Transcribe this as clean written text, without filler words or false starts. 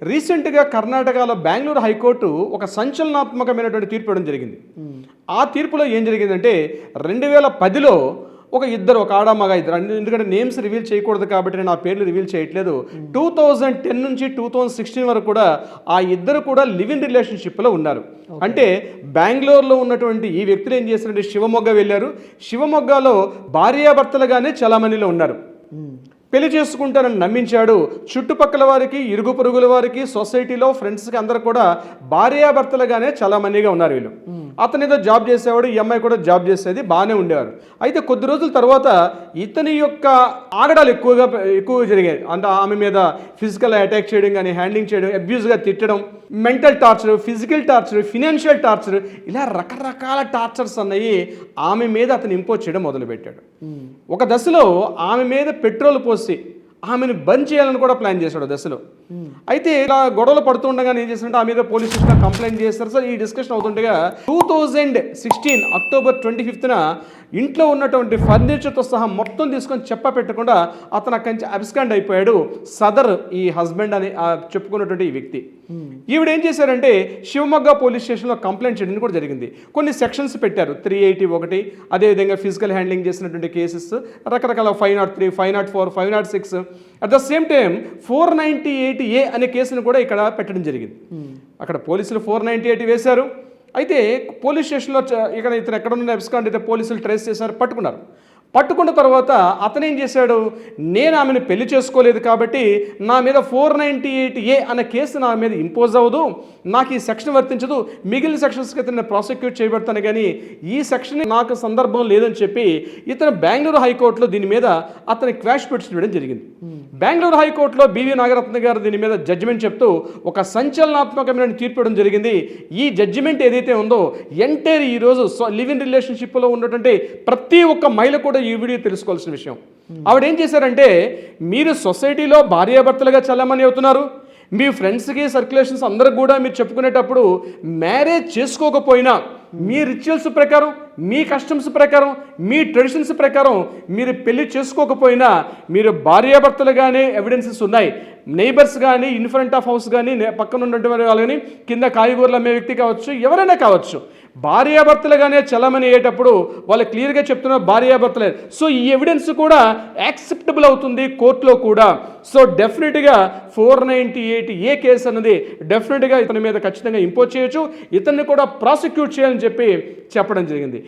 రీసెంట్గా కర్ణాటకలో బెంగళూరు హైకోర్టు ఒక సంచలనాత్మకమైనటువంటి తీర్పు ఇవ్వడం జరిగింది. ఆ తీర్పులో ఏం జరిగిందంటే 2010లో ఒక ఆడ మగ ఇద్దరు, ఎందుకంటే నేమ్స్ రివీల్ చేయకూడదు కాబట్టి నేను ఆ పేర్లు రివీల్ చేయట్లేదు. 2010 నుంచి 2016 వరకు కూడా ఆ ఇద్దరు కూడా లివ్ ఇన్ రిలేషన్షిప్లో ఉన్నారు. అంటే బెంగళూరులో ఉన్నటువంటి ఈ వ్యక్తులు ఏం చేశారంటే శివమొగ్గ వెళ్ళారు. శివమొగ్గలో భార్యాభర్తలుగానే చాలామందిలో ఉన్నారు. పెళ్లి చేసుకుంటానని నమ్మించాడు. చుట్టుపక్కల వారికి, ఇరుగు పొరుగుల వారికి, సొసైటీలో ఫ్రెండ్స్కి అందరూ కూడా భార్యాభర్తలుగానే చాలా మందిగా ఉన్నారు వీళ్ళు. అతను ఏదో జాబ్ చేసేవాడు, ఈ అమ్మాయి కూడా జాబ్ చేసేది, బాగానే ఉండేవారు. అయితే కొద్ది రోజుల తర్వాత ఇతని యొక్క ఆగడాలు ఎక్కువ జరిగాయి. అంటే ఆమె మీద ఫిజికల్ అటాక్ చేయడం కానీ, హ్యాండ్లింగ్ చేయడం, అబ్యూస్గా తిట్టడం, mental torture, physical torture, financial torture, ఇలా రకరకాల టార్చర్స్ అన్నవి ఆమె మీద అతను ఇంపోజ్ చేయడం మొదలుపెట్టాడు. ఒక దశలో ఆమె మీద పెట్రోల్ పోసి ఆమెను బంద్ చేయాలని కూడా ప్లాన్ చేశాడు దశలో. అయితే ఇలా గొడవలు పడుతుండగా ఏం చేసినట్టు ఆ మీద పోలీస్ స్టేషన్లో కంప్లైంట్ చేస్తారు. సార్ ఈ డిస్కషన్ అవుతుండగా 2016 అక్టోబర్ 25న ఇంట్లో ఉన్నటువంటి ఫర్నిచర్తో సహా మొత్తం తీసుకొని పెట్టకుండా అతను అక్కడి నుంచి అబ్స్కాండ్ అయిపోయాడు. సదర్ ఈ హస్బెండ్ అని చెప్పుకున్నటువంటి ఈ వ్యక్తి. ఈవిడ ఏం చేశారంటే శివమొగ్గ పోలీస్ స్టేషన్లో కంప్లైంట్ చేయడం కూడా జరిగింది. కొన్ని సెక్షన్స్ పెట్టారు, 381, అదేవిధంగా ఫిజికల్ హ్యాండ్లింగ్ చేసినటువంటి కేసెస్, రకరకాల 503, 504, 506, at the same time 498A అనే కేసును కూడా ఇక్కడ పెట్టడం జరిగింది. అక్కడ పోలీసులు 498 వేశారు. అయితే పోలీస్ స్టేషన్లో ఇతను ఎక్కడ ఉన్న అబ్స్కాండ్ అయితే పోలీసులు ట్రేస్ చేశారు, పట్టుకున్న తర్వాత అతను ఏం చేశాడు, నేను ఆమెను పెళ్లి చేసుకోలేదు కాబట్టి నా మీద 498A అనే కేసు నా మీద ఇంపోజ్ అవ్వదు, నాకు ఈ సెక్షన్ వర్తించదు, మిగిలిన సెక్షన్స్కి అయితే ప్రాసిక్యూట్ చేయబడతాను కానీ ఈ సెక్షన్ నాకు సందర్భం లేదని చెప్పి ఇతను బెంగళూరు హైకోర్టులో దీని మీద అతని క్వాష్ పిటిషన్ వేయడం జరిగింది. బెంగళూరు హైకోర్టులో బివి నాగరత్న గారు దీని మీద జడ్జిమెంట్ చెప్తూ ఒక సంచలనాత్మకమైన తీర్పు ఇవ్వడం జరిగింది. ఈ జడ్జిమెంట్ ఏదైతే ఉందో ఎంటైర్ ఈరోజు లివ్ ఇన్ రిలేషన్షిప్లో ఉన్నటువంటి ప్రతి ఒక్క మహిళ కూడా ఈ వీడియో తెలుసుకోవాల్సిన విషయం. ఆవిడ ఏం చేశారంటే, మీరు సొసైటీలో భార్యాభర్తలుగా చల్లమని అవుతున్నారు, మీ ఫ్రెండ్స్కి సర్క్యులేషన్స్ అందరికి కూడా మీరు చెప్పుకునేటప్పుడు మ్యారేజ్ చేసుకోకపోయినా మీ రిచువల్స్ ప్రకారం, మీ కస్టమ్స్ ప్రకారం, మీ ట్రెడిషన్స్ ప్రకారం మీరు పెళ్లి చేసుకోకపోయినా మీరు భార్యాభర్తలుగానే ఎవిడెన్సెస్ ఉన్నాయి. నైబర్స్ కానీ, ఇన్ ఫ్రంట్ ఆఫ్ హౌస్ కానీ, పక్కన ఉన్నటువంటి వాళ్ళు కానీ, కింద కాయగూరలు అమ్మే వ్యక్తి కావచ్చు, ఎవరైనా కావచ్చు, భార్యాభర్తలుగానే చలమని అయ్యేటప్పుడు వాళ్ళు క్లియర్గా చెప్తున్నారు భార్యాభర్తలే. సో ఈ ఎవిడెన్స్ కూడా యాక్సెప్టబుల్ అవుతుంది కోర్టులో కూడా. సో డెఫినెట్గా 498A కేసు అన్నది డెఫినెట్గా ఇతని మీద ఖచ్చితంగా ఇంపోజ్ చేయొచ్చు, ఇతన్ని కూడా ప్రాసిక్యూట్ చేయాలని చెప్పడం జరిగింది.